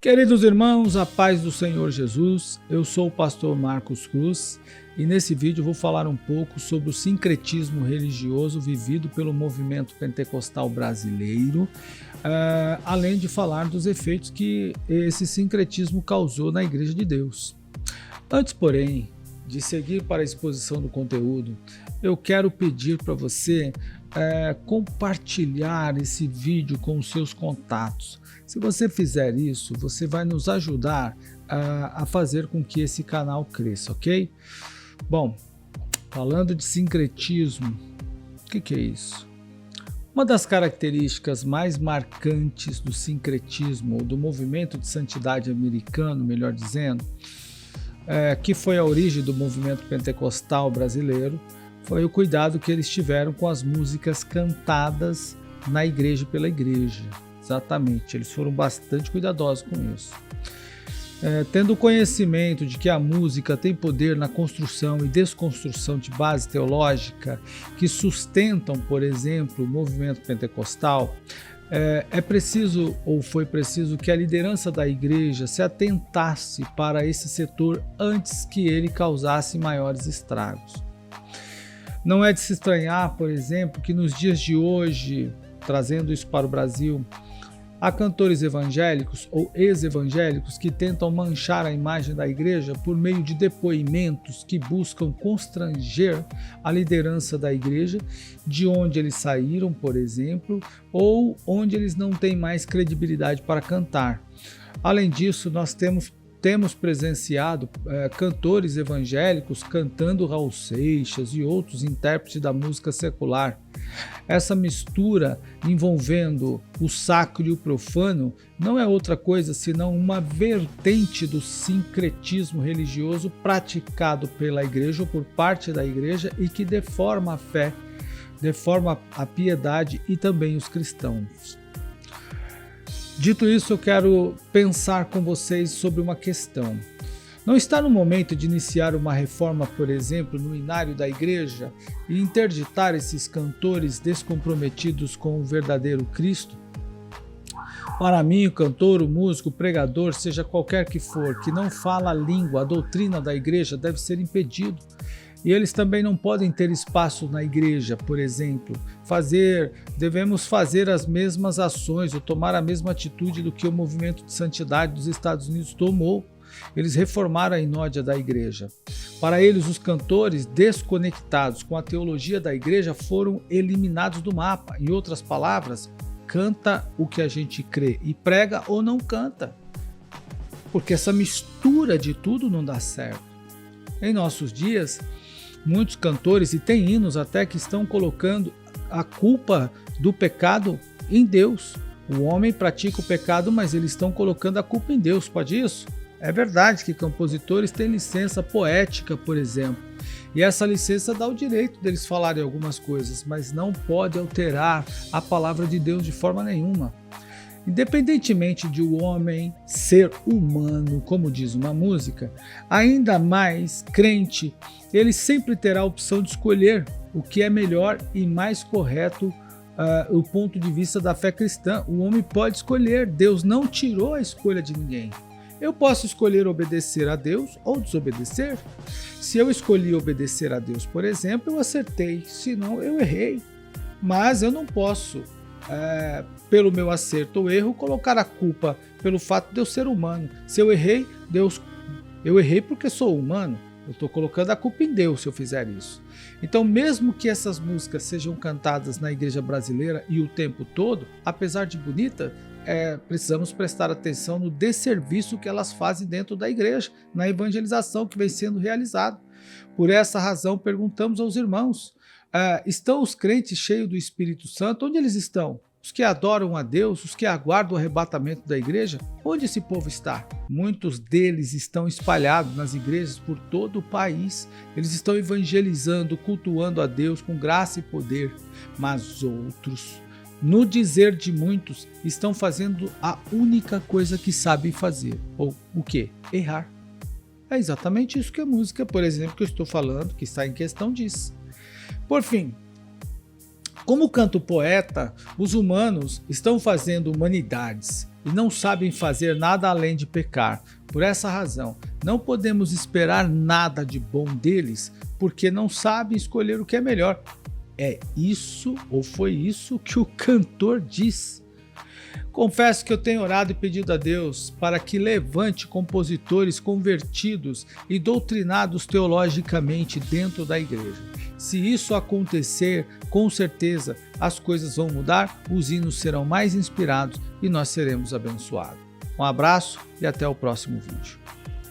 Queridos irmãos, a paz do Senhor Jesus, eu sou o pastor Marcos Cruz e nesse vídeo vou falar um pouco sobre o sincretismo religioso vivido pelo movimento pentecostal brasileiro, além de falar dos efeitos que esse sincretismo causou na Igreja de Deus. Antes, porém, de seguir para a exposição do conteúdo, eu quero pedir para você compartilhar esse vídeo com os seus contatos. Se você fizer isso, você vai nos ajudar a fazer com que esse canal cresça, ok? Bom, falando de sincretismo, o que é isso? Uma das características mais marcantes do sincretismo, ou do movimento de santidade americano, melhor dizendo, que foi a origem do movimento pentecostal brasileiro, foi o cuidado que eles tiveram com as músicas cantadas na igreja e pela igreja. Exatamente, eles foram bastante cuidadosos com isso. Tendo conhecimento de que a música tem poder na construção e desconstrução de base teológica que sustentam, por exemplo, o movimento pentecostal, foi preciso que a liderança da igreja se atentasse para esse setor antes que ele causasse maiores estragos. Não é de se estranhar, por exemplo, que nos dias de hoje, trazendo isso para o Brasil, há cantores evangélicos ou ex-evangélicos que tentam manchar a imagem da igreja por meio de depoimentos que buscam constranger a liderança da igreja de onde eles saíram, por exemplo, ou onde eles não têm mais credibilidade para cantar. Além disso, nós temos presenciado cantores evangélicos cantando Raul Seixas e outros intérpretes da música secular. Essa mistura envolvendo o sacro e o profano não é outra coisa senão uma vertente do sincretismo religioso praticado pela igreja ou por parte da igreja e que deforma a fé, deforma a piedade e também os cristãos. Dito isso, eu quero pensar com vocês sobre uma questão. Não está no momento de iniciar uma reforma, por exemplo, no inário da igreja e interditar esses cantores descomprometidos com o verdadeiro Cristo? Para mim, o cantor, o músico, o pregador, seja qualquer que for, que não fala a língua, a doutrina da igreja deve ser impedido. E eles também não podem ter espaço na igreja, por exemplo. Devemos fazer as mesmas ações ou tomar a mesma atitude do que o movimento de santidade dos Estados Unidos tomou. Eles reformaram a inódia da igreja. Para eles, os cantores desconectados com a teologia da igreja foram eliminados do mapa. Em outras palavras, canta o que a gente crê e prega ou não canta. Porque essa mistura de tudo não dá certo. Em nossos dias, muitos cantores, e tem hinos até que estão colocando a culpa do pecado em Deus. O homem pratica o pecado, mas eles estão colocando a culpa em Deus. Pode isso? É verdade que compositores têm licença poética, por exemplo, e essa licença dá o direito deles falarem algumas coisas, mas não pode alterar a palavra de Deus de forma nenhuma. Independentemente de o homem ser humano, como diz uma música, ainda mais crente, ele sempre terá a opção de escolher o que é melhor e mais correto do ponto de vista da fé cristã. O homem pode escolher, Deus não tirou a escolha de ninguém. Eu posso escolher obedecer a Deus ou desobedecer. Se eu escolhi obedecer a Deus, por exemplo, eu acertei, senão eu errei. Mas eu não posso, pelo meu acerto ou erro, colocar a culpa pelo fato de eu ser humano. Se eu errei, eu errei porque sou humano. Eu estou colocando a culpa em Deus se eu fizer isso. Então, mesmo que essas músicas sejam cantadas na igreja brasileira e o tempo todo, apesar de bonita, precisamos prestar atenção no desserviço que elas fazem dentro da igreja, na evangelização que vem sendo realizada. Por essa razão, perguntamos aos irmãos, estão os crentes cheios do Espírito Santo? Onde eles estão? Os que adoram a Deus, os que aguardam o arrebatamento da igreja? Onde esse povo está? Muitos deles estão espalhados nas igrejas por todo o país. Eles estão evangelizando, cultuando a Deus com graça e poder. Mas outros, no dizer de muitos, estão fazendo a única coisa que sabem fazer. Ou o quê? Errar. É exatamente isso que a música, por exemplo, que eu estou falando, que está em questão, diz. Por fim, como canta o poeta, os humanos estão fazendo humanidades e não sabem fazer nada além de pecar. Por essa razão, não podemos esperar nada de bom deles, porque não sabem escolher o que é melhor. É isso, ou foi isso, que o cantor diz. Confesso que eu tenho orado e pedido a Deus para que levante compositores convertidos e doutrinados teologicamente dentro da igreja. Se isso acontecer, com certeza as coisas vão mudar, os hinos serão mais inspirados e nós seremos abençoados. Um abraço e até o próximo vídeo.